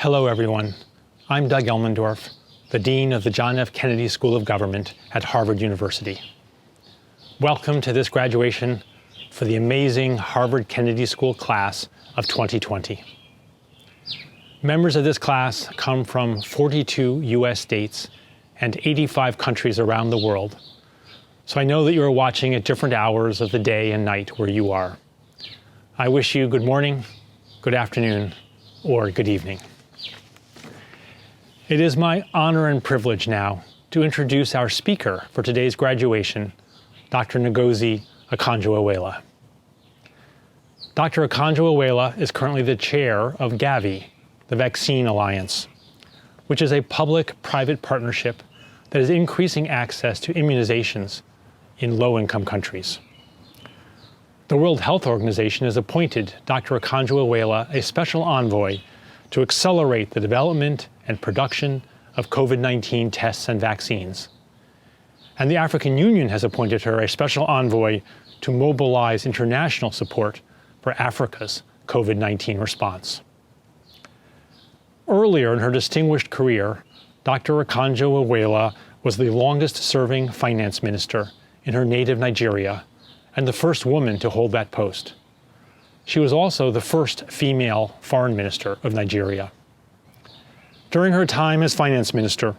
Hello, everyone. I'm Doug Elmendorf, the Dean of the John F. Kennedy School of Government at Harvard University. Welcome to this graduation for the amazing Harvard Kennedy School class of 2020. Members of this class come from 42 U.S. states and 85 countries around the world, so I know that you are watching at different hours of the day and night where you are. I wish you good morning, good afternoon, or good evening. It is my honor and privilege now to introduce our speaker for today's graduation, Dr. Ngozi Okonjo-Iweala. Dr. Okonjo-Iweala is currently the chair of Gavi, the Vaccine Alliance, which is a public-private partnership that is increasing access to immunizations in low-income countries. The World Health Organization has appointed Dr. Okonjo-Iweala a special envoy to accelerate the development and production of COVID-19 tests and vaccines. And the African Union has appointed her a special envoy to mobilize international support for Africa's COVID-19 response. Earlier in her distinguished career, Dr. Okonjo-Iweala was the longest-serving finance minister in her native Nigeria and the first woman to hold that post. She was also the first female foreign minister of Nigeria. During her time as finance minister,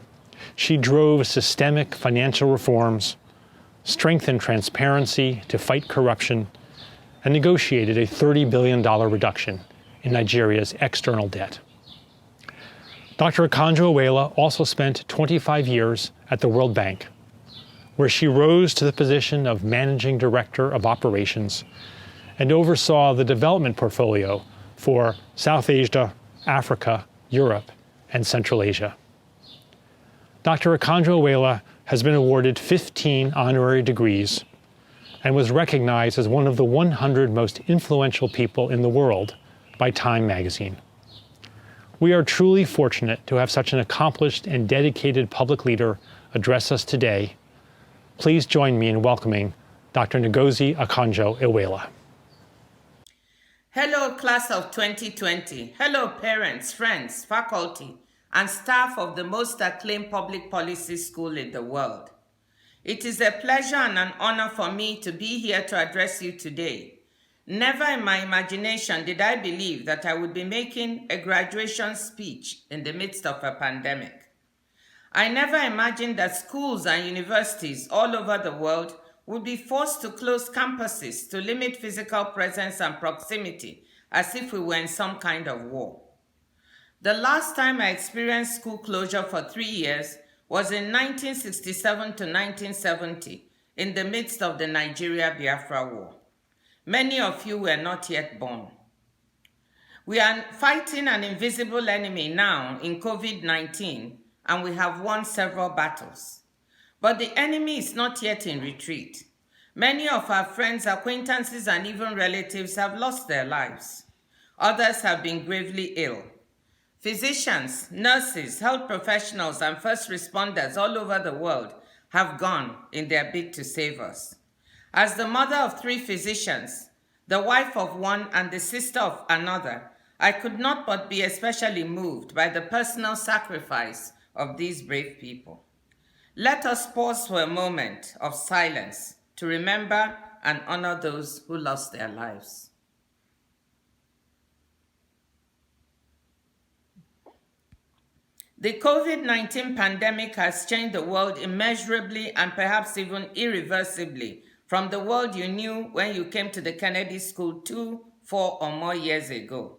she drove systemic financial reforms, strengthened transparency to fight corruption, and negotiated a $30 billion reduction in Nigeria's external debt. Dr. Okonjo-Iweala also spent 25 years at the World Bank, where she rose to the position of managing director of operations and oversaw the development portfolio for South Asia, Africa, Europe, and Central Asia. Dr. Okonjo-Iweala has been awarded 15 honorary degrees and was recognized as one of the 100 most influential people in the world by Time magazine. We are truly fortunate to have such an accomplished and dedicated public leader address us today. Please join me in welcoming Dr. Ngozi Okonjo-Iweala. Hello, class of 2020. Hello, parents, friends, faculty, and staff of the most acclaimed public policy school in the world. It is a pleasure and an honor for me to be here to address you today. Never in my imagination did I believe that I would be making a graduation speech in the midst of a pandemic. I never imagined that schools and universities all over the world would be forced to close campuses to limit physical presence and proximity as if we were in some kind of war. The last time I experienced school closure for 3 years was in 1967 to 1970 in the midst of the Nigeria-Biafra War. Many of you were not yet born. We are fighting an invisible enemy now in COVID-19, and we have won several battles. But the enemy is not yet in retreat. Many of our friends, acquaintances, and even relatives have lost their lives. Others have been gravely ill. Physicians, nurses, health professionals, and first responders all over the world have gone in their bid to save us. As the mother of 3 physicians, the wife of one, and the sister of another, I could not but be especially moved by the personal sacrifice of these brave people. Let us pause for a moment of silence to remember and honor those who lost their lives. The COVID-19 pandemic has changed the world immeasurably and perhaps even irreversibly from the world you knew when you came to the Kennedy School 2, 4, or more years ago.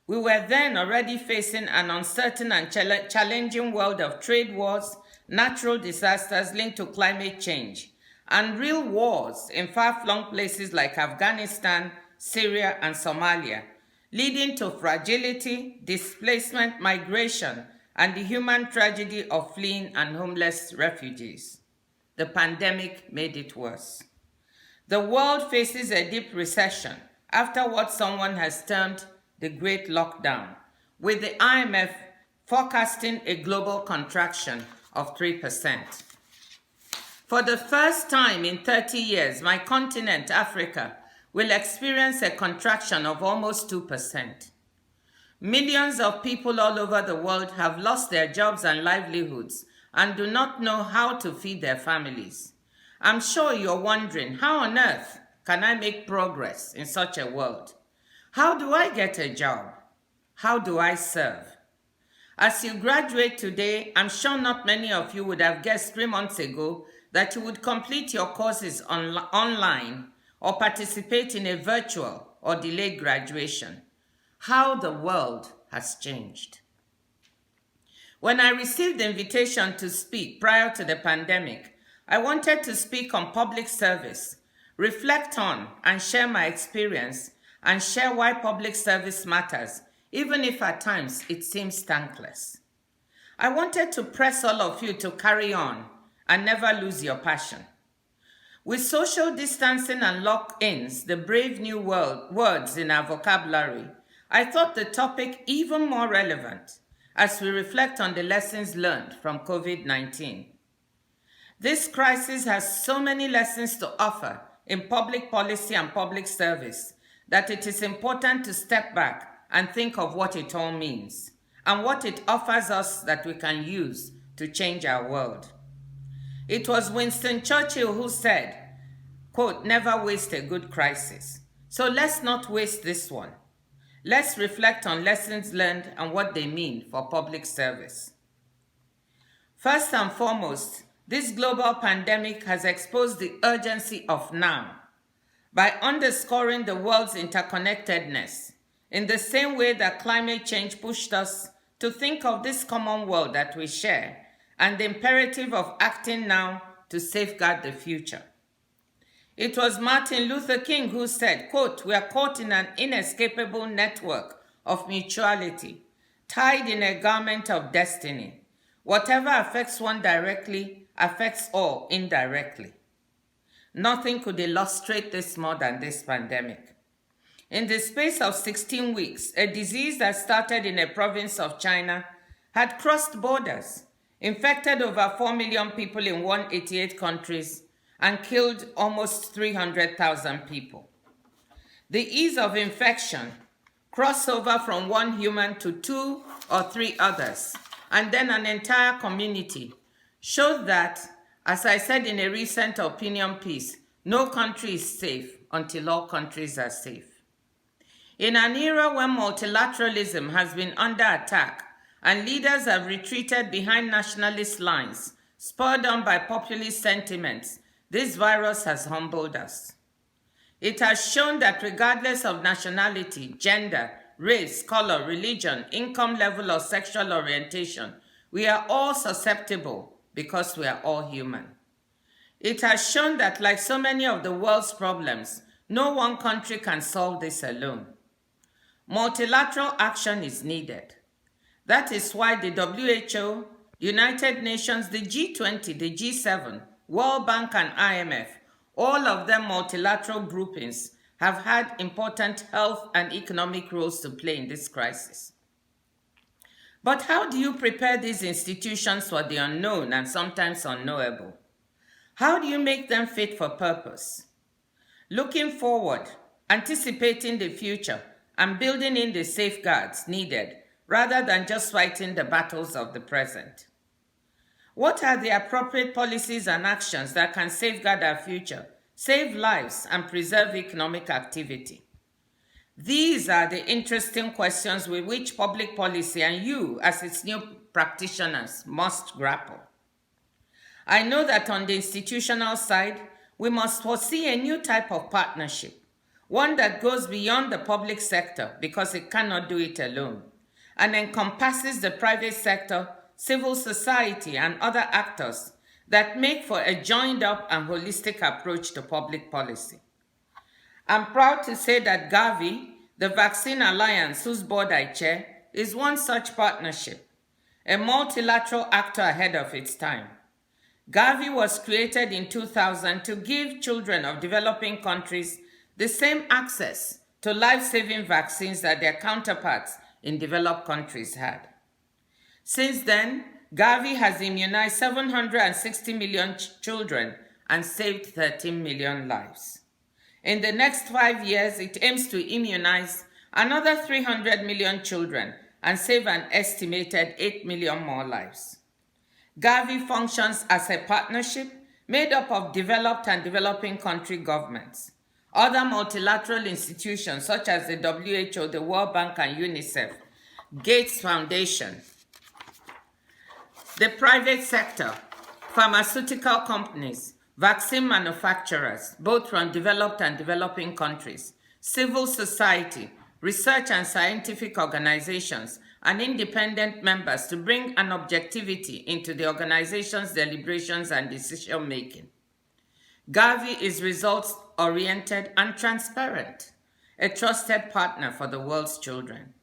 We were then already facing an uncertain and challenging world of trade wars, natural disasters linked to climate change, and real wars in far-flung places like Afghanistan, Syria, and Somalia, leading to fragility, displacement, migration, and the human tragedy of fleeing and homeless refugees. The pandemic made it worse. The world faces a deep recession after what someone has termed the Great Lockdown, with the IMF forecasting a global contraction of 3%. For the first time in 30 years, my continent, Africa, will experience a contraction of almost 2%. Millions of people all over the world have lost their jobs and livelihoods and do not know how to feed their families. I'm sure you're wondering, how on earth can I make progress in such a world? How do I get a job? How do I serve? As you graduate today, I'm sure not many of you would have guessed 3 months ago that you would complete your courses online or participate in a virtual or delayed graduation. How the world has changed. When I received the invitation to speak prior to the pandemic, I wanted to speak on public service, reflect on and share my experience, and share why public service matters, even if at times it seems thankless. I wanted to press all of you to carry on and never lose your passion. With social distancing and lock-ins, the brave new words in our vocabulary, I thought the topic even more relevant as we reflect on the lessons learned from COVID-19. This crisis has so many lessons to offer in public policy and public service that it is important to step back and think of what it all means and what it offers us that we can use to change our world. It was Winston Churchill who said, quote, "Never waste a good crisis." So let's not waste this one. Let's reflect on lessons learned and what they mean for public service. First and foremost, this global pandemic has exposed the urgency of now by underscoring the world's interconnectedness in the same way that climate change pushed us to think of this common world that we share and the imperative of acting now to safeguard the future. It was Martin Luther King who said, quote, "We are caught in an inescapable network of mutuality, tied in a garment of destiny. Whatever affects one directly affects all indirectly." Nothing could illustrate this more than this pandemic. In the space of 16 weeks, a disease that started in a province of China had crossed borders, infected over 4 million people in 188 countries, and killed almost 300,000 people. The ease of infection, crossover from one human to 2 or 3 others, and then an entire community, showed that, as I said in a recent opinion piece, no country is safe until all countries are safe. In an era when multilateralism has been under attack and leaders have retreated behind nationalist lines, spurred on by populist sentiments, this virus has humbled us. It has shown that regardless of nationality, gender, race, color, religion, income level, or sexual orientation, we are all susceptible because we are all human. It has shown that, like so many of the world's problems, no one country can solve this alone. Multilateral action is needed. That is why the WHO, United Nations, the G20, the G7, World Bank and IMF, all of them multilateral groupings, have had important health and economic roles to play in this crisis. But how do you prepare these institutions for the unknown and sometimes unknowable? How do you make them fit for purpose? Looking forward, anticipating the future, and building in the safeguards needed rather than just fighting the battles of the present. What are the appropriate policies and actions that can safeguard our future, save lives, and preserve economic activity? These are the interesting questions with which public policy and you, as its new practitioners, must grapple. I know that on the institutional side, we must foresee a new type of partnership, one that goes beyond the public sector because it cannot do it alone, and encompasses the private sector, civil society, and other actors that make for a joined-up and holistic approach to public policy. I'm proud to say that Gavi, the Vaccine Alliance, whose board I chair, is one such partnership, a multilateral actor ahead of its time. Gavi was created in 2000 to give children of developing countries the same access to life-saving vaccines that their counterparts in developed countries had. Since then, Gavi has immunized 760 million children and saved 13 million lives. In the next 5 years, it aims to immunize another 300 million children, and save an estimated 8 million more lives. Gavi functions as a partnership made up of developed and developing country governments, other multilateral institutions such as the WHO, the World Bank, and UNICEF, Gates Foundation, the private sector, pharmaceutical companies, vaccine manufacturers, both from developed and developing countries, civil society, research and scientific organizations, and independent members to bring an objectivity into the organization's deliberations and decision-making. Gavi is results-oriented and transparent, a trusted partner for the world's children.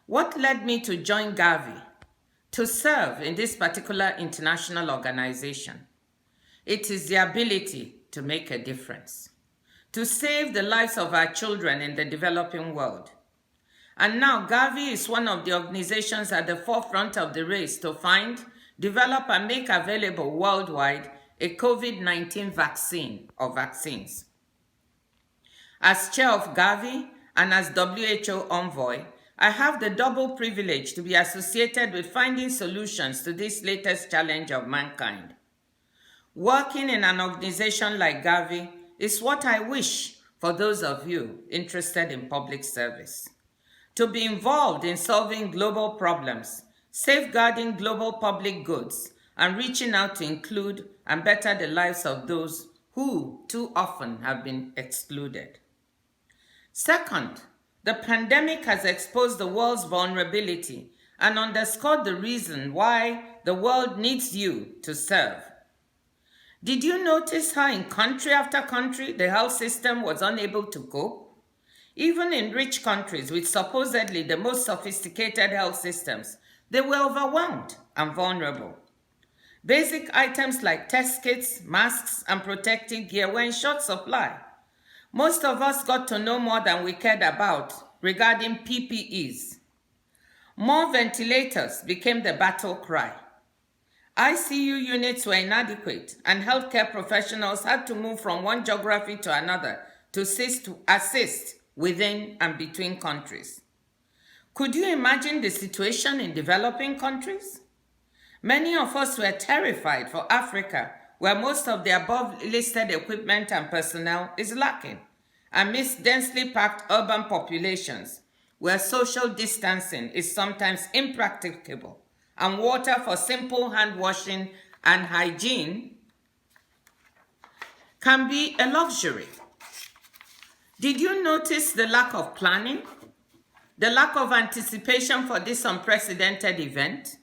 What led me to join Gavi? To serve in this particular international organization. It is the ability to make a difference, to save the lives of our children in the developing world. And now Gavi is one of the organizations at the forefront of the race to find, develop, and make available worldwide a COVID-19 vaccine or vaccines. As chair of Gavi and as WHO envoy, I have the double privilege to be associated with finding solutions to this latest challenge of mankind. Working in an organization like Gavi is what I wish for those of you interested in public service. To be involved in solving global problems, safeguarding global public goods, and reaching out to include and better the lives of those who too often have been excluded. Second, the pandemic has exposed the world's vulnerability and underscored the reason why the world needs you to serve. Did you notice how in country after country the health system was unable to cope? Even in rich countries with supposedly the most sophisticated health systems, they were overwhelmed and vulnerable. Basic items like test kits, masks, and protective gear were in short supply. Most of us got to know more than we cared about regarding PPEs. More ventilators became the battle cry. ICU units were inadequate, and healthcare professionals had to move from one geography to another to assist within and between countries. Could you imagine the situation in developing countries? Many of us were terrified for Africa, where most of the above-listed equipment and personnel is lacking, amidst densely packed urban populations, where social distancing is sometimes impracticable, and water for simple hand washing and hygiene can be a luxury. Did you notice the lack of planning? The lack of anticipation for this unprecedented event?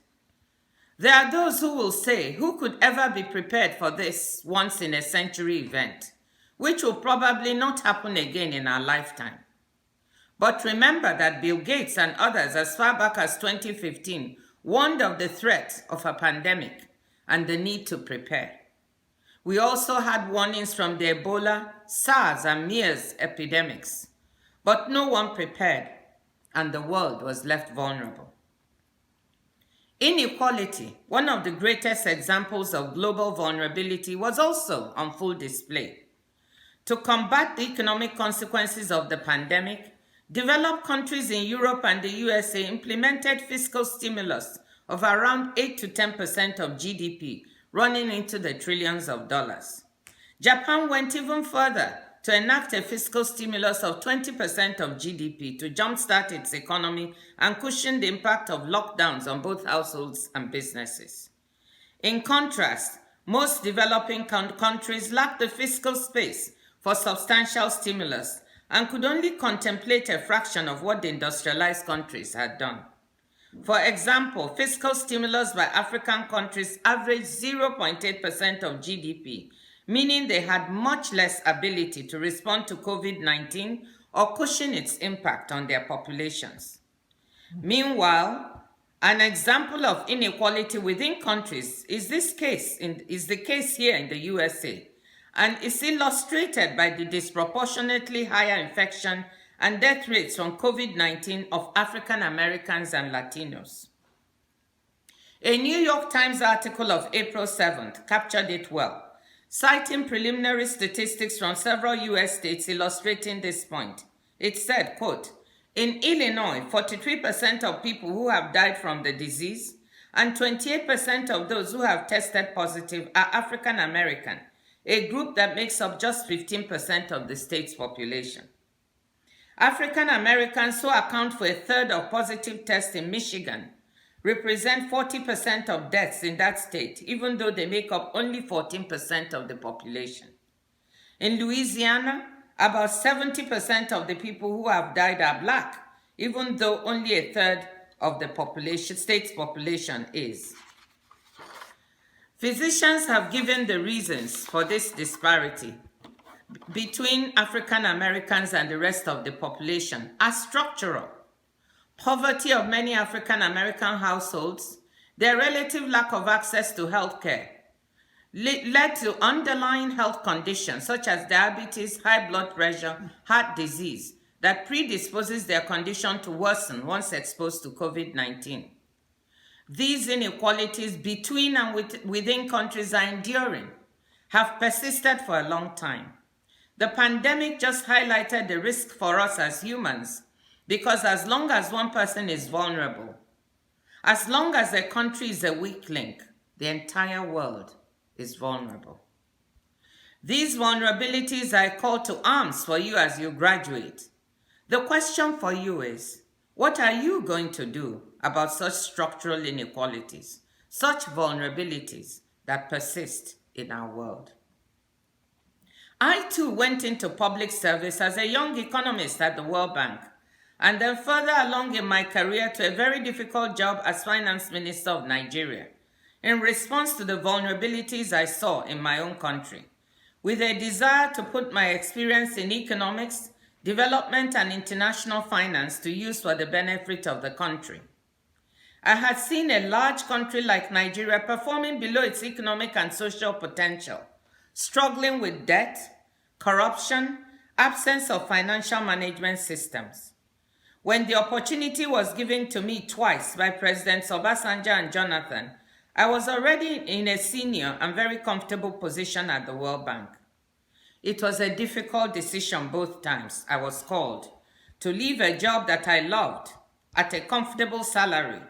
There are those who will say, who could ever be prepared for this once-in-a-century event, which will probably not happen again in our lifetime. But remember that Bill Gates and others as far back as 2015 warned of the threat of a pandemic and the need to prepare. We also had warnings from the Ebola, SARS, and MERS epidemics, but no one prepared, and the world was left vulnerable. Inequality, one of the greatest examples of global vulnerability, was also on full display. To combat the economic consequences of the pandemic, developed countries in Europe and the USA implemented fiscal stimulus of around 8 to 10% of GDP, running into the trillions of dollars. Japan went even further to enact a fiscal stimulus of 20% of GDP to jumpstart its economy and cushion the impact of lockdowns on both households and businesses. In contrast, most developing countries lacked the fiscal space for substantial stimulus and could only contemplate a fraction of what the industrialized countries had done. For example, fiscal stimulus by African countries averaged 0.8% of GDP, meaning they had much less ability to respond to COVID-19 or cushion its impact on their populations. Meanwhile, an example of inequality within countries is the case here in the USA, and is illustrated by the disproportionately higher infection and death rates from COVID-19 of African Americans and Latinos. A New York Times article of April 7th captured it well, citing preliminary statistics from several US states illustrating this point. It said, quote, In Illinois, 43% of people who have died from the disease and 28% of those who have tested positive are African American, a group that makes up just 15% of the state's population. African Americans, who account for a third of positive tests in Michigan, represent 40% of deaths in that state, even though they make up only 14% of the population. In Louisiana, about 70% of the people who have died are Black, even though only a third of the state's population is. Physicians have given the reasons for this disparity between African Americans and the rest of the population as structural. Poverty of many African American households, their relative lack of access to health care, led to underlying health conditions such as diabetes, high blood pressure, heart disease that predisposes their condition to worsen once exposed to COVID-19. These inequalities between and within countries are enduring, have persisted for a long time. The pandemic just highlighted the risk for us as humans, because as long as one person is vulnerable, as long as a country is a weak link, the entire world is vulnerable. These vulnerabilities are a call to arms for you as you graduate. The question for you is, what are you going to do about such structural inequalities, such vulnerabilities that persist in our world? I too went into public service as a young economist at the World Bank, and then further along in my career to a very difficult job as Finance Minister of Nigeria, in response to the vulnerabilities I saw in my own country, with a desire to put my experience in economics, development, and international finance to use for the benefit of the country. I had seen a large country like Nigeria performing below its economic and social potential, struggling with debt, corruption, absence of financial management systems. When the opportunity was given to me twice by Presidents Obasanjo and Jonathan, I was already in a senior and very comfortable position at the World Bank. It was a difficult decision both times I was called to leave a job that I loved at a comfortable salary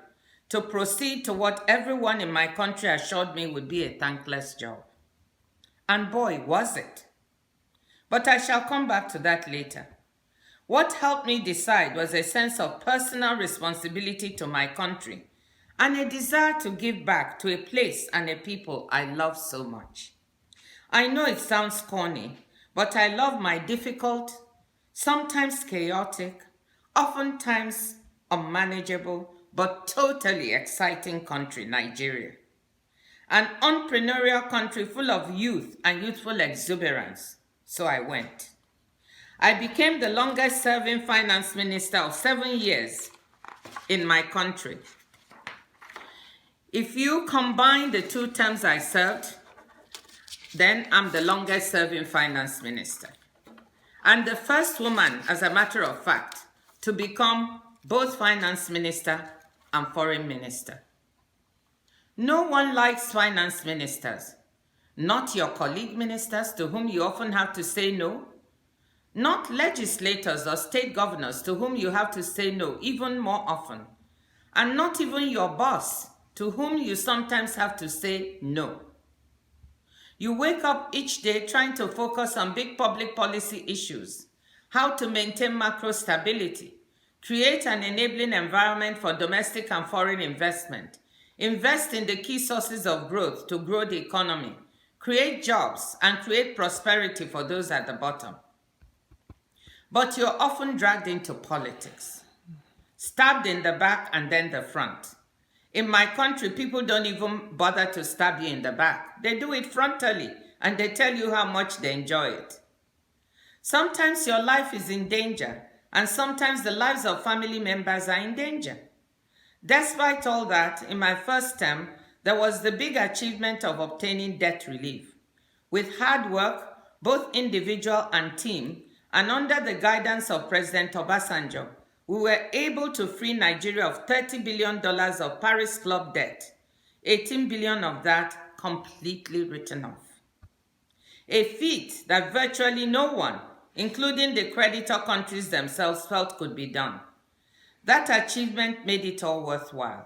to proceed to what everyone in my country assured me would be a thankless job. And boy, was it. But I shall come back to that later. What helped me decide was a sense of personal responsibility to my country and a desire to give back to a place and a people I love so much. I know it sounds corny, but I love my difficult, sometimes chaotic, oftentimes unmanageable, but totally exciting country, Nigeria. An entrepreneurial country full of youth and youthful exuberance. So I went. I became the longest serving finance minister of 7 years in my country. If you combine the 2 terms I served, then I'm the longest serving finance minister. And the first woman, as a matter of fact, to become both finance minister and foreign minister. No one likes finance ministers, not your colleague ministers to whom you often have to say no, not legislators or state governors to whom you have to say no even more often, and not even your boss to whom you sometimes have to say no. You wake up each day trying to focus on big public policy issues, how to maintain macro stability, create an enabling environment for domestic and foreign investment, invest in the key sources of growth to grow the economy, create jobs, and create prosperity for those at the bottom. But you're often dragged into politics, stabbed in the back and then the front. In my country, people don't even bother to stab you in the back. They do it frontally, and they tell you how much they enjoy it. Sometimes your life is in danger, and sometimes the lives of family members are in danger. Despite all that, in my first term, there was the big achievement of obtaining debt relief. With hard work, both individual and team, and under the guidance of President Obasanjo, we were able to free Nigeria of $30 billion of Paris Club debt, 18 billion of that completely written off. A feat that virtually no one, including the creditor countries themselves, felt could be done. That achievement made it all worthwhile.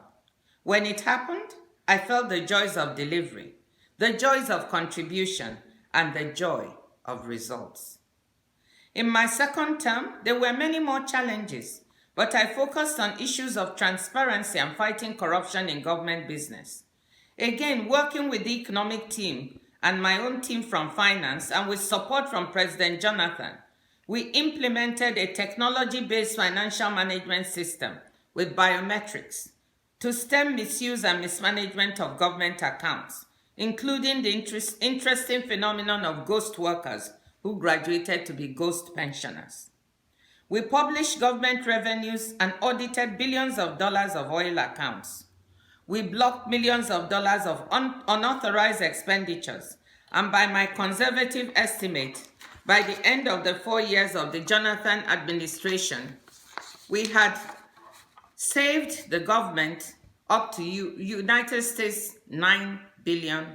When it happened, I felt the joys of delivery, the joys of contribution, and the joy of results. In my second term, there were many more challenges, but I focused on issues of transparency and fighting corruption in government business. Again, working with the economic team and my own team from finance and with support from President Jonathan, we implemented a technology-based financial management system with biometrics to stem misuse and mismanagement of government accounts, including the interesting phenomenon of ghost workers who graduated to be ghost pensioners. We published government revenues and audited billions of dollars of oil accounts. We blocked millions of dollars of unauthorized expenditures, and by my conservative estimate, by the end of the 4 years of the Jonathan administration, we had saved the government up to United States $9 billion.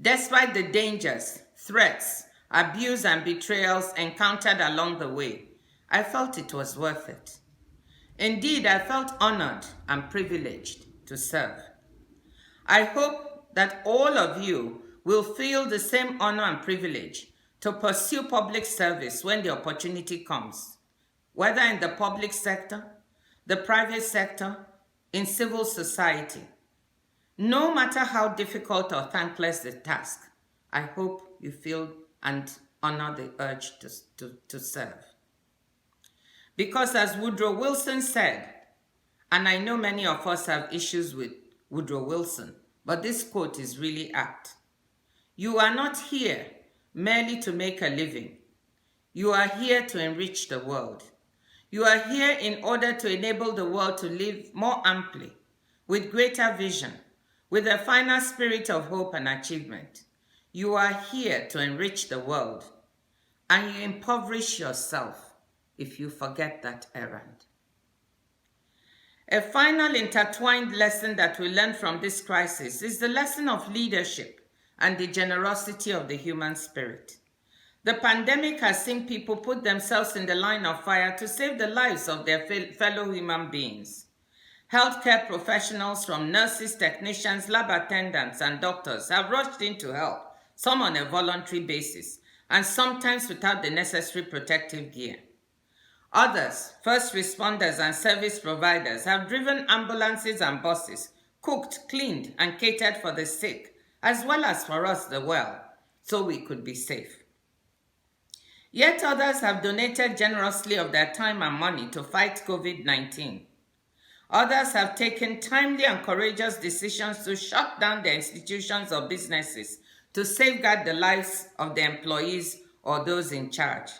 Despite the dangers, threats, abuse, and betrayals encountered along the way, I felt it was worth it. Indeed, I felt honored and privileged to serve. I hope that all of you will feel the same honor and privilege to pursue public service when the opportunity comes, whether in the public sector, the private sector, in civil society. No matter how difficult or thankless the task, I hope you feel and honor the urge to serve. Because as Woodrow Wilson said, and I know many of us have issues with Woodrow Wilson, but this quote is really apt. You are not here merely to make a living. You are here to enrich the world. You are here in order to enable the world to live more amply, with greater vision, with a finer spirit of hope and achievement. You are here to enrich the world, and you impoverish yourself if you forget that errand. A final intertwined lesson that we learn from this crisis is the lesson of leadership and the generosity of the human spirit. The pandemic has seen people put themselves in the line of fire to save the lives of their fellow human beings. Healthcare professionals from nurses, technicians, lab attendants, and doctors have rushed in to help, some on a voluntary basis, and sometimes without the necessary protective gear. Others, first responders and service providers, have driven ambulances and buses, cooked, cleaned, and catered for the sick, as well as for us the well, so we could be safe. Yet others have donated generously of their time and money to fight COVID-19. Others have taken timely and courageous decisions to shut down their institutions or businesses to safeguard the lives of their employees or those in charge.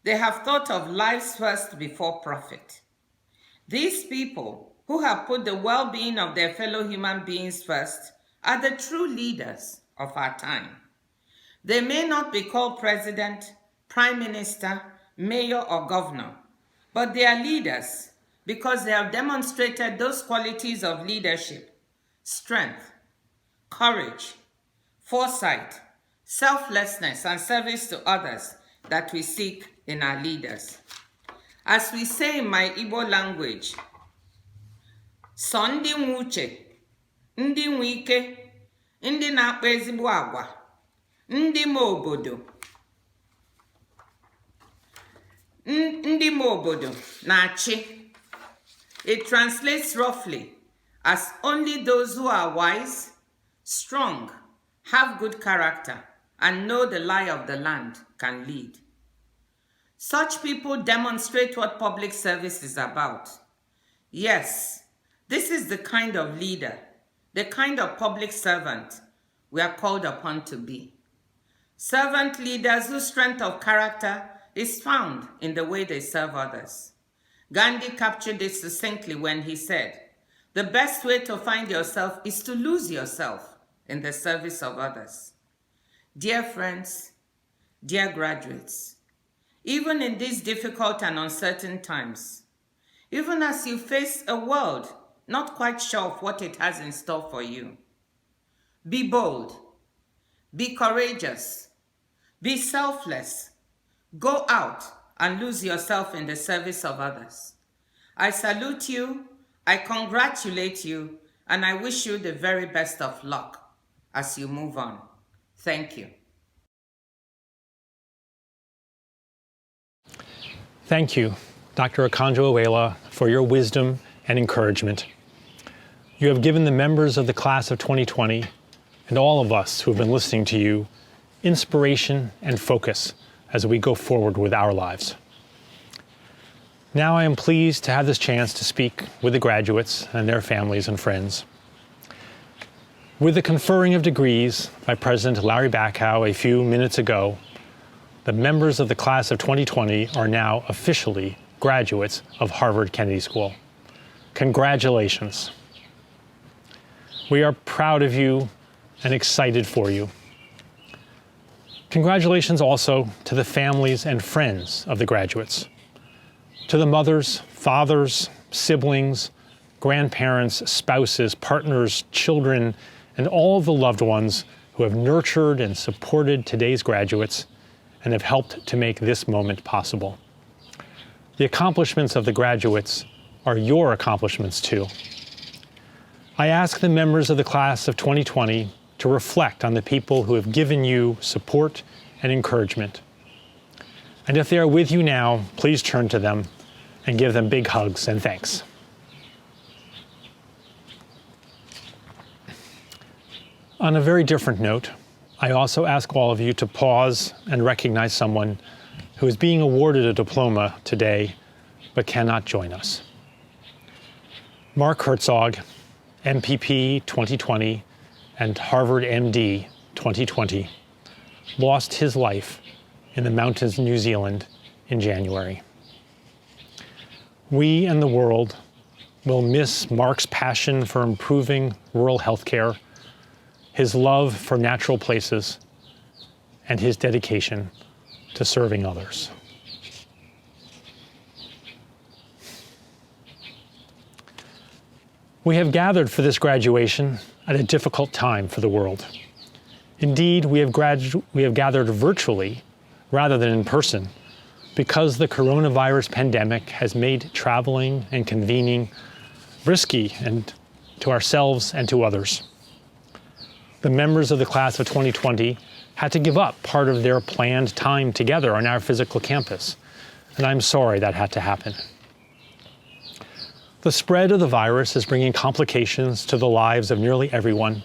They have thought of lives first before profit. These people who have put the well-being of their fellow human beings first are the true leaders of our time. They may not be called president, prime minister, mayor, or governor, but they are leaders because they have demonstrated those qualities of leadership: strength, courage, foresight, selflessness, and service to others that we seek in our leaders. As we say in my Igbo language, "Sọ ndị nwe uche, ndị nwe ike, ndị na-akpa ezigbo agwa, ndị ma obodo, ndị ma obodo na-achị." It translates roughly as only those who are wise, strong, have good character, and know the lie of the land can lead. Such people demonstrate what public service is about. Yes, this is the kind of leader, the kind of public servant we are called upon to be. Servant leaders whose strength of character is found in the way they serve others. Gandhi captured it succinctly when he said, "The best way to find yourself is to lose yourself in the service of others." Dear friends, dear graduates, even in these difficult and uncertain times, even as you face a world not quite sure of what it has in store for you, be bold, be courageous, be selfless, go out and lose yourself in the service of others. I salute you, I congratulate you, and I wish you the very best of luck as you move on. Thank you. Thank you, Dr. Akanjo-Iweala, for your wisdom and encouragement. You have given the members of the class of 2020 and all of us who have been listening to you inspiration and focus as we go forward with our lives. Now I am pleased to have this chance to speak with the graduates and their families and friends. With the conferring of degrees by President Larry Bacow a few minutes ago, the members of the class of 2020 are now officially graduates of Harvard Kennedy School. Congratulations. We are proud of you and excited for you. Congratulations also to the families and friends of the graduates, to the mothers, fathers, siblings, grandparents, spouses, partners, children, and all of the loved ones who have nurtured and supported today's graduates and have helped to make this moment possible. The accomplishments of the graduates are your accomplishments too. I ask the members of the class of 2020 to reflect on the people who have given you support and encouragement. And if they are with you now, please turn to them and give them big hugs and thanks. On a very different note, I also ask all of you to pause and recognize someone who is being awarded a diploma today but cannot join us. Mark Herzog, MPP 2020 and Harvard MD 2020, lost his life in the mountains of New Zealand in January. We and the world will miss Mark's passion for improving rural healthcare, his love for natural places, and his dedication to serving others. We have gathered for this graduation at a difficult time for the world. Indeed, we have gathered virtually rather than in person because the coronavirus pandemic has made traveling and convening risky and to ourselves and to others. The members of the class of 2020 had to give up part of their planned time together on our physical campus, and I'm sorry that had to happen. The spread of the virus is bringing complications to the lives of nearly everyone,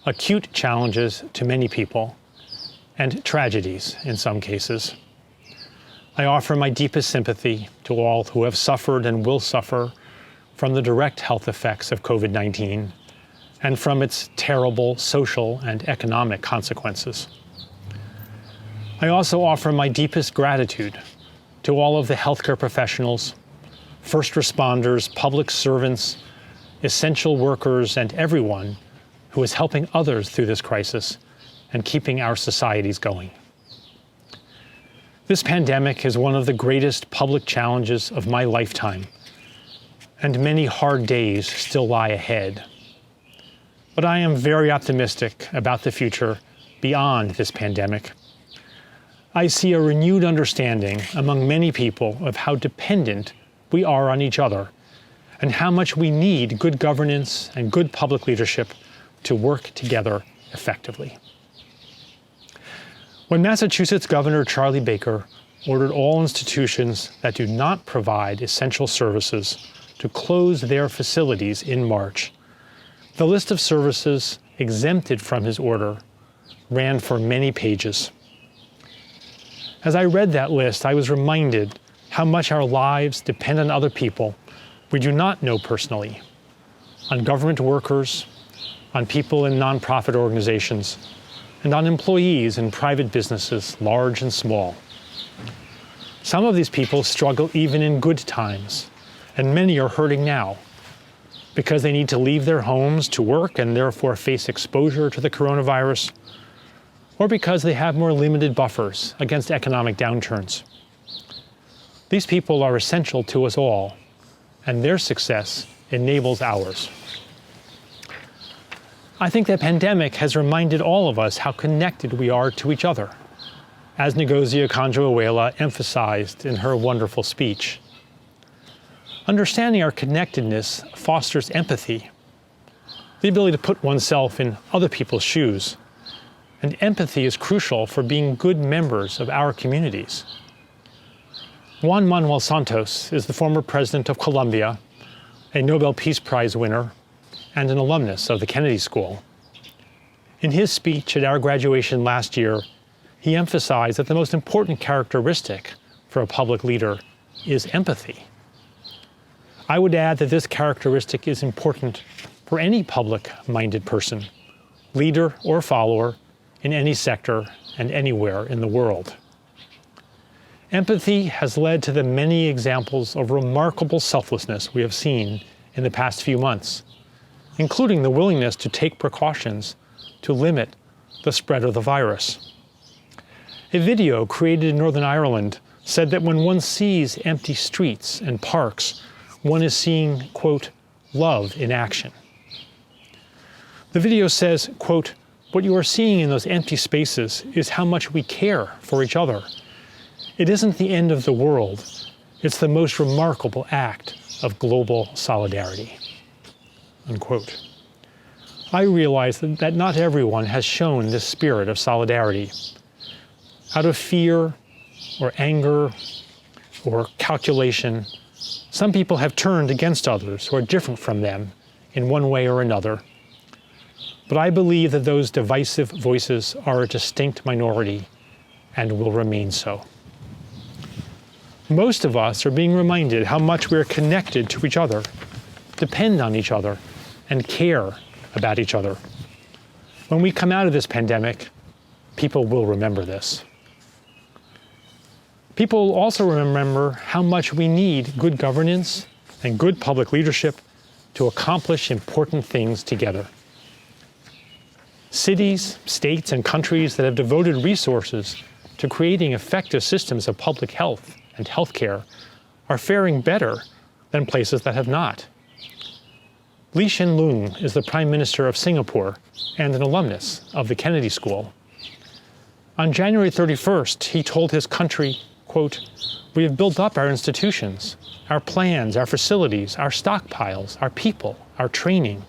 acute challenges to many people, and tragedies in some cases. I offer my deepest sympathy to all who have suffered and will suffer from the direct health effects of COVID-19 and from its terrible social and economic consequences. I also offer my deepest gratitude to all of the healthcare professionals, first responders, public servants, essential workers, and everyone who is helping others through this crisis and keeping our societies going. This pandemic is one of the greatest public challenges of my lifetime, and many hard days still lie ahead. But I am very optimistic about the future beyond this pandemic. I see a renewed understanding among many people of how dependent we are on each other and how much we need good governance and good public leadership to work together effectively. When Massachusetts Governor Charlie Baker ordered all institutions that do not provide essential services to close their facilities in March, the list of services exempted from his order ran for many pages. As I read that list, I was reminded how much our lives depend on other people we do not know personally, on government workers, on people in nonprofit organizations, and on employees in private businesses, large and small. Some of these people struggle even in good times, and many are hurting now because they need to leave their homes to work and therefore face exposure to the coronavirus, or because they have more limited buffers against economic downturns. These people are essential to us all, and their success enables ours. I think the pandemic has reminded all of us how connected we are to each other, as Ngozi Okonjo-Iweala emphasized in her wonderful speech. Understanding our connectedness fosters empathy, the ability to put oneself in other people's shoes. And empathy is crucial for being good members of our communities. Juan Manuel Santos is the former president of Colombia, a Nobel Peace Prize winner, and an alumnus of the Kennedy School. In his speech at our graduation last year, he emphasized that the most important characteristic for a public leader is empathy. I would add that this characteristic is important for any public-minded person, leader or follower, in any sector and anywhere in the world. Empathy has led to the many examples of remarkable selflessness we have seen in the past few months, including the willingness to take precautions to limit the spread of the virus. A video created in Northern Ireland said that when one sees empty streets and parks, one is seeing, quote, love in action. The video says, quote, what you are seeing in those empty spaces is how much we care for each other. It isn't the end of the world. It's the most remarkable act of global solidarity, unquote. I realize that not everyone has shown this spirit of solidarity. Out of fear or anger or calculation, some people have turned against others who are different from them in one way or another. But I believe that those divisive voices are a distinct minority and will remain so. Most of us are being reminded how much we are connected to each other, depend on each other, and care about each other. When we come out of this pandemic, people will remember this. People will also remember how much we need good governance and good public leadership to accomplish important things together. Cities, states, and countries that have devoted resources to creating effective systems of public health and healthcare are faring better than places that have not. Lee Hsien Loong is the Prime Minister of Singapore and an alumnus of the Kennedy School. On January 31st, he told his country, quote, we have built up our institutions, our plans, our facilities, our stockpiles, our people, our training,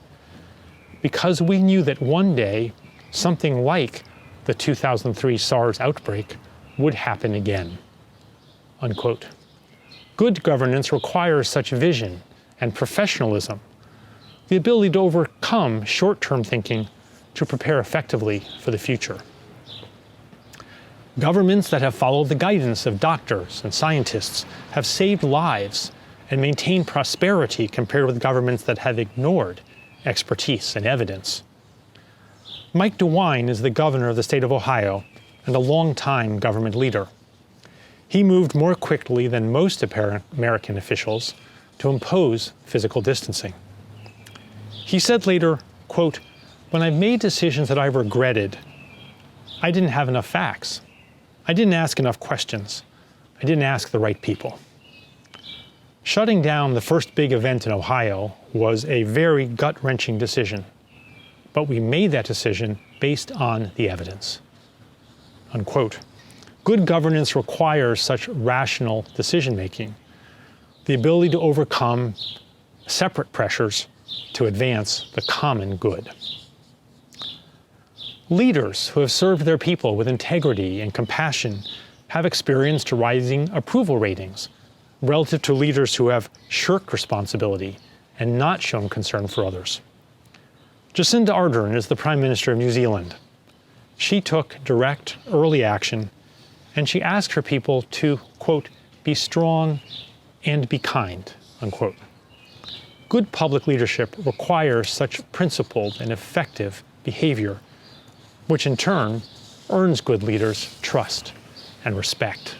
because we knew that one day something like the 2003 SARS outbreak would happen again, unquote. Good governance requires such vision and professionalism, the ability to overcome short-term thinking to prepare effectively for the future. Governments that have followed the guidance of doctors and scientists have saved lives and maintained prosperity compared with governments that have ignored expertise and evidence. Mike DeWine is the governor of the state of Ohio and a longtime government leader. He moved more quickly than most American officials to impose physical distancing. He said later, quote, when I've made decisions that I've regretted, I didn't have enough facts. I didn't ask enough questions. I didn't ask the right people. Shutting down the first big event in Ohio was a very gut-wrenching decision, but we made that decision based on the evidence, unquote. Good governance requires such rational decision-making, the ability to overcome separate pressures to advance the common good. Leaders who have served their people with integrity and compassion have experienced rising approval ratings relative to leaders who have shirked responsibility and not shown concern for others. Jacinda Ardern is the Prime Minister of New Zealand. She took direct, early action, and she asked her people to, quote, be strong and be kind, unquote. Good public leadership requires such principled and effective behavior, which in turn earns good leaders trust and respect.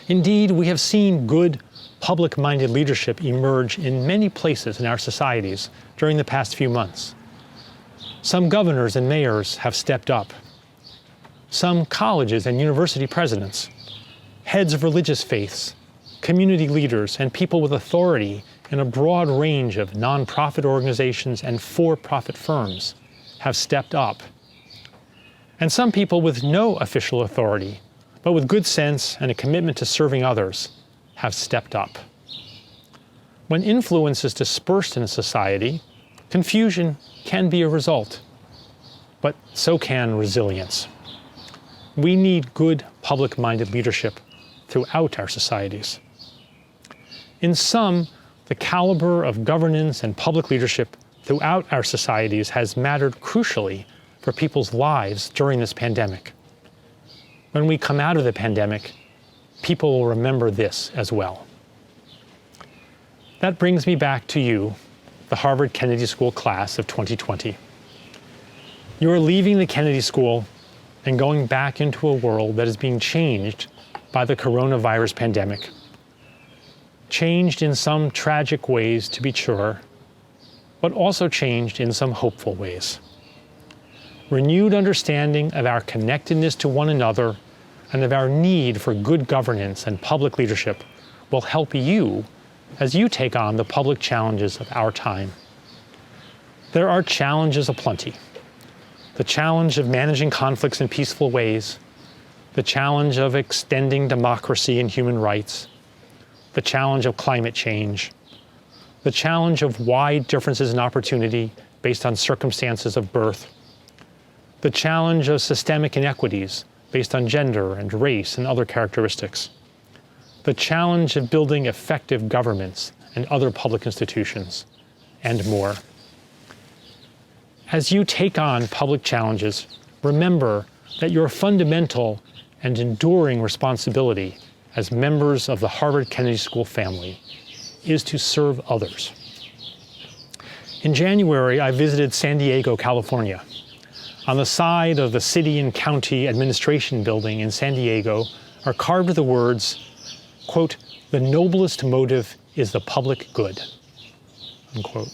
Indeed, we have seen good public-minded leadership emerge in many places in our societies during the past few months. Some governors and mayors have stepped up. Some colleges and university presidents, heads of religious faiths, community leaders, and people with authority in a broad range of nonprofit organizations and for-profit firms have stepped up. And some people with no official authority, but with good sense and a commitment to serving others, have stepped up. When influence is dispersed in a society, confusion can be a result, but so can resilience. We need good public-minded leadership throughout our societies. In sum, the caliber of governance and public leadership throughout our societies has mattered crucially for people's lives during this pandemic. When we come out of the pandemic, people will remember this as well. That brings me back to you, the Harvard Kennedy School class of 2020. You are leaving the Kennedy School and going back into a world that is being changed by the coronavirus pandemic. Changed in some tragic ways, to be sure, but also changed in some hopeful ways. Renewed understanding of our connectedness to one another and of our need for good governance and public leadership will help you as you take on the public challenges of our time. There are challenges aplenty. The challenge of managing conflicts in peaceful ways, the challenge of extending democracy and human rights, the challenge of climate change, the challenge of wide differences in opportunity based on circumstances of birth, the challenge of systemic inequities based on gender and race and other characteristics, the challenge of building effective governments and other public institutions, and more. As you take on public challenges, remember that your fundamental and enduring responsibility as members of the Harvard Kennedy School family is to serve others. In January, I visited San Diego, California. On the side of the City and County Administration Building in San Diego are carved the words, quote, "The noblest motive is the public good," unquote.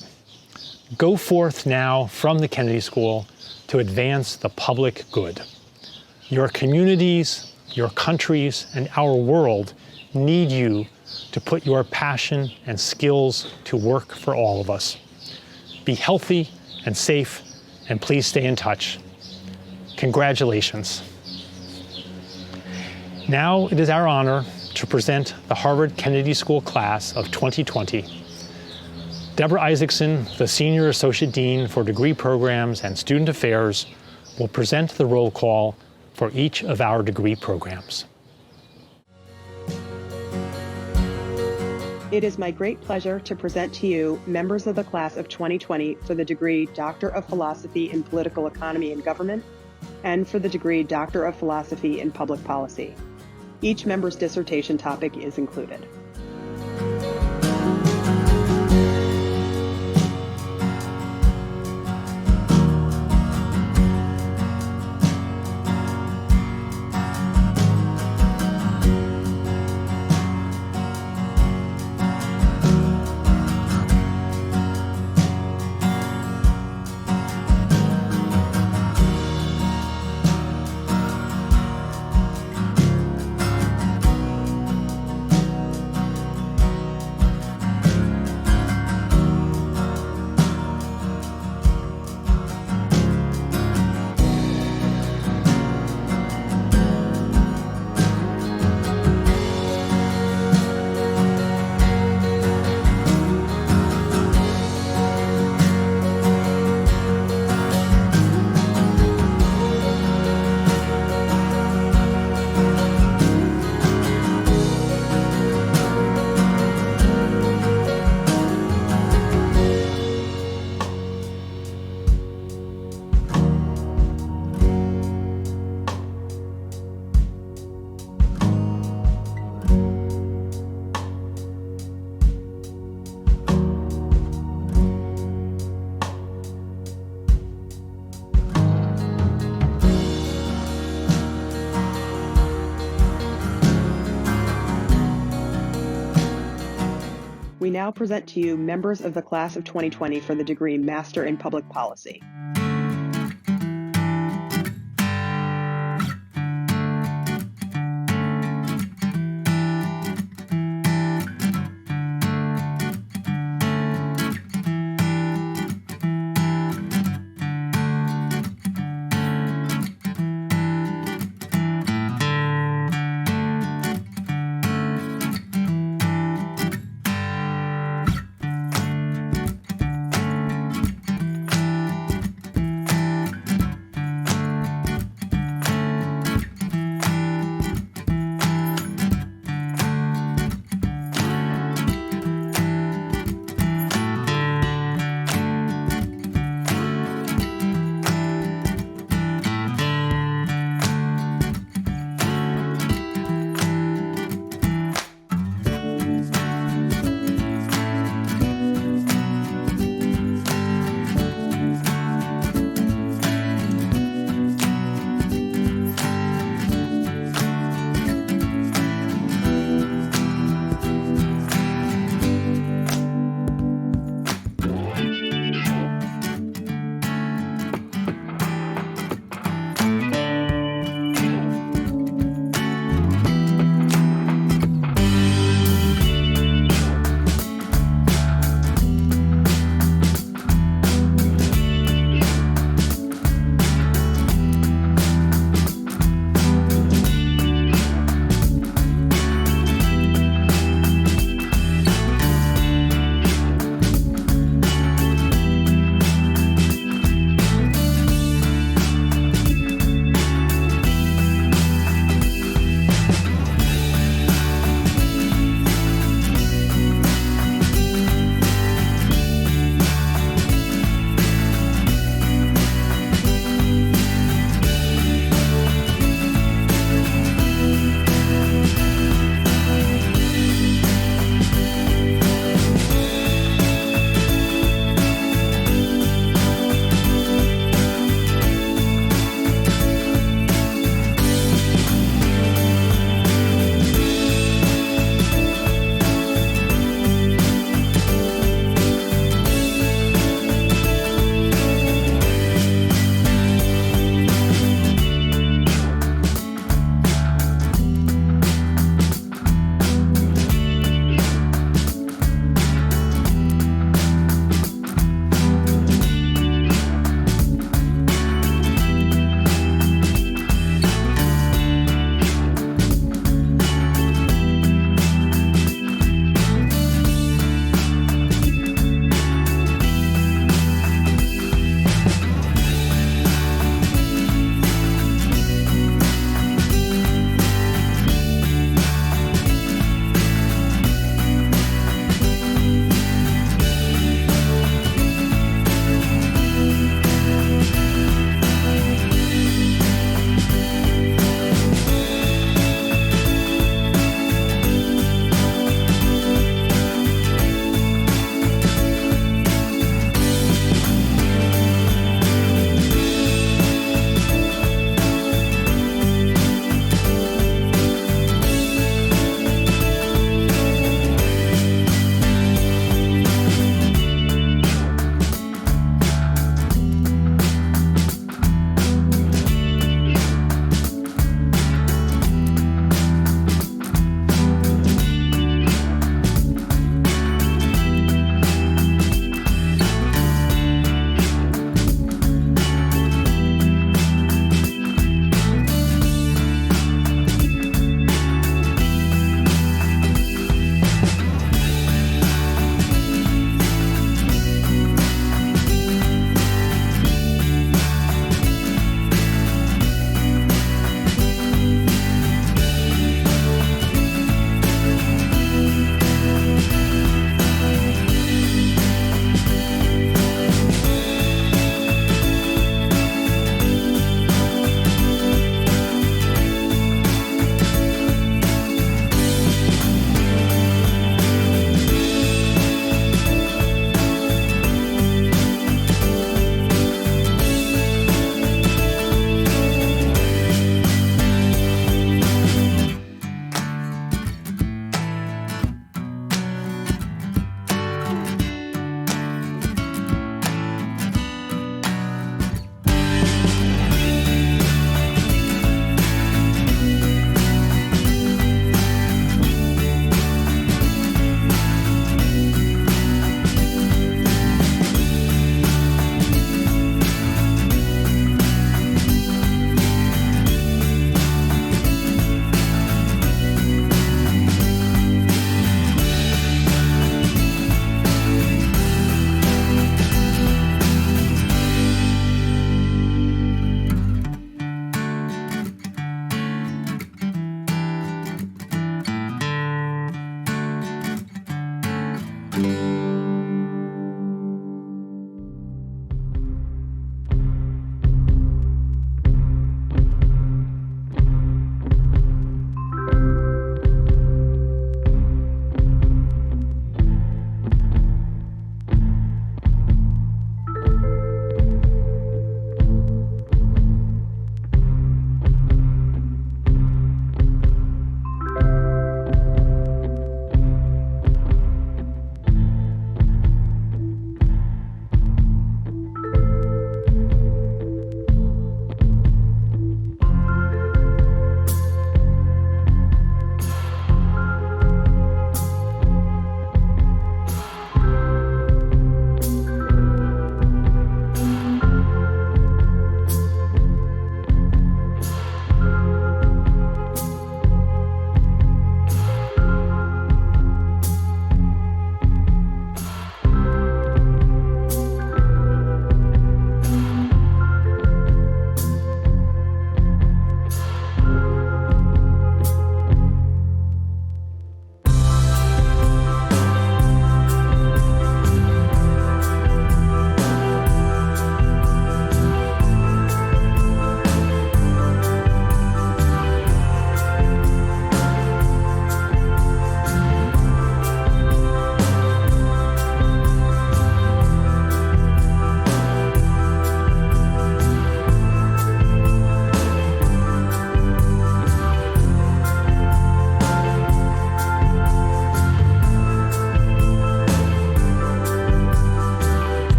Go forth now from the Kennedy School to advance the public good. Your communities, your countries, and our world need you to put your passion and skills to work for all of us. Be healthy and safe, and please stay in touch. Congratulations. Now it is our honor to present the Harvard Kennedy School class of 2020. Deborah Isaacson, the Senior Associate Dean for Degree Programs and Student Affairs, will present the roll call for each of our degree programs. It is my great pleasure to present to you members of the class of 2020 for the degree Doctor of Philosophy in Political Economy and Government and for the degree Doctor of Philosophy in Public Policy. Each member's dissertation topic is included. We now present to you members of the class of 2020 for the degree Master in Public Policy.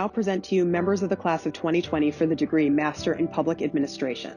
now present to you members of the class of 2020 for the degree Master in Public Administration.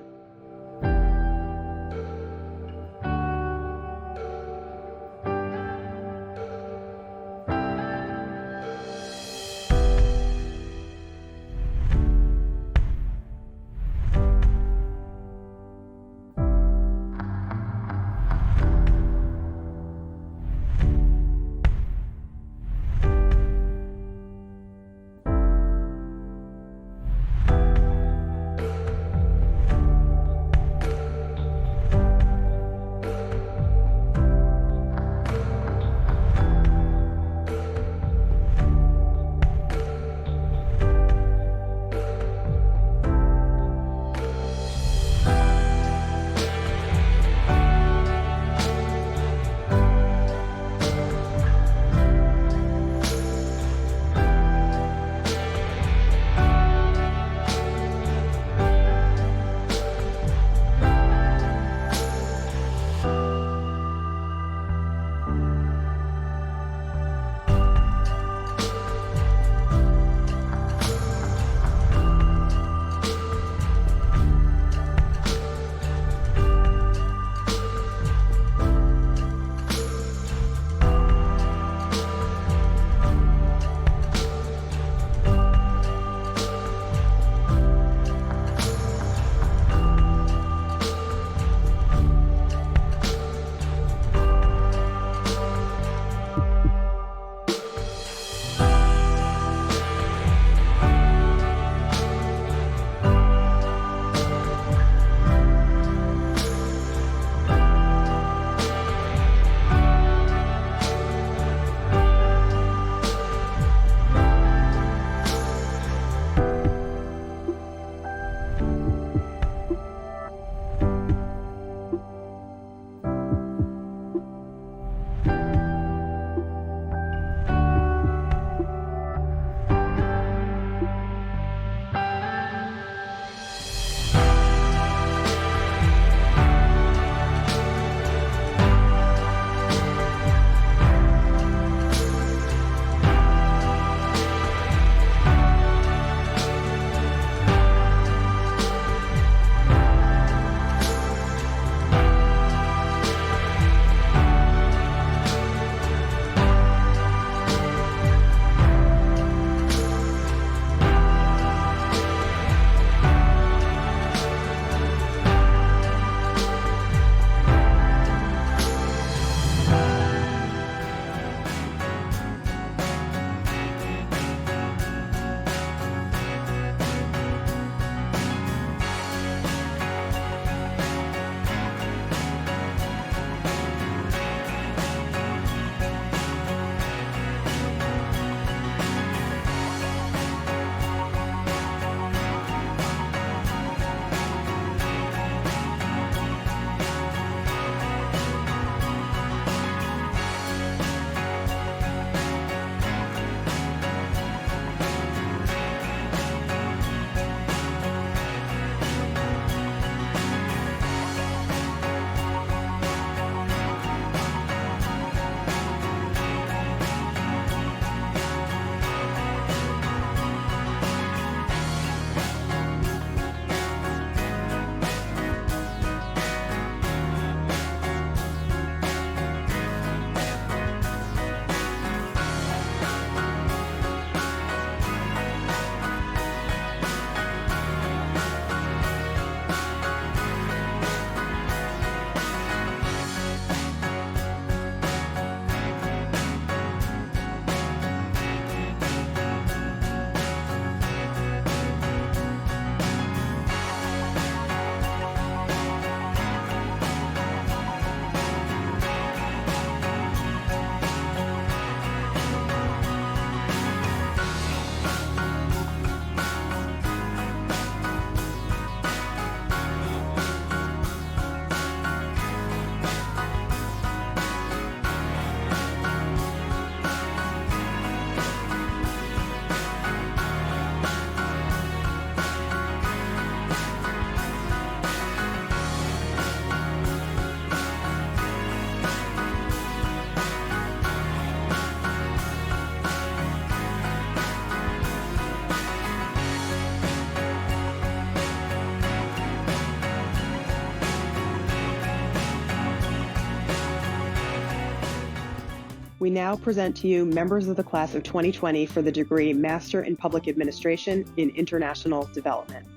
We now present to you members of the class of 2020 for the degree Master in Public Administration in International Development.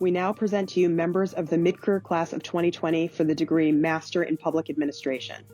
We now present to you members of the mid-career class of 2020 for the degree Master in Public Administration.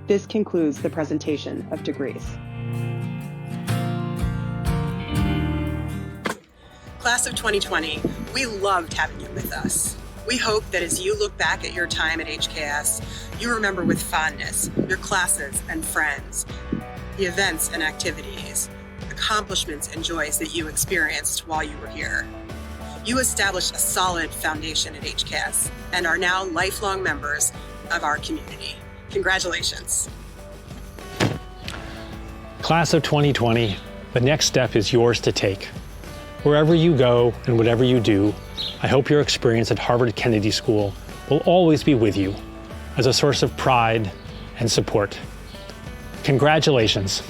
This concludes the presentation of degrees. Class of 2020, we loved having you with us. We hope that as you look back at your time at HKS, you remember with fondness your classes and friends, the events and activities, accomplishments and joys that you experienced while you were here. You established a solid foundation at HKS and are now lifelong members of our community. Congratulations. Class of 2020, the next step is yours to take. Wherever you go and whatever you do, I hope your experience at Harvard Kennedy School will always be with you as a source of pride and support. Congratulations.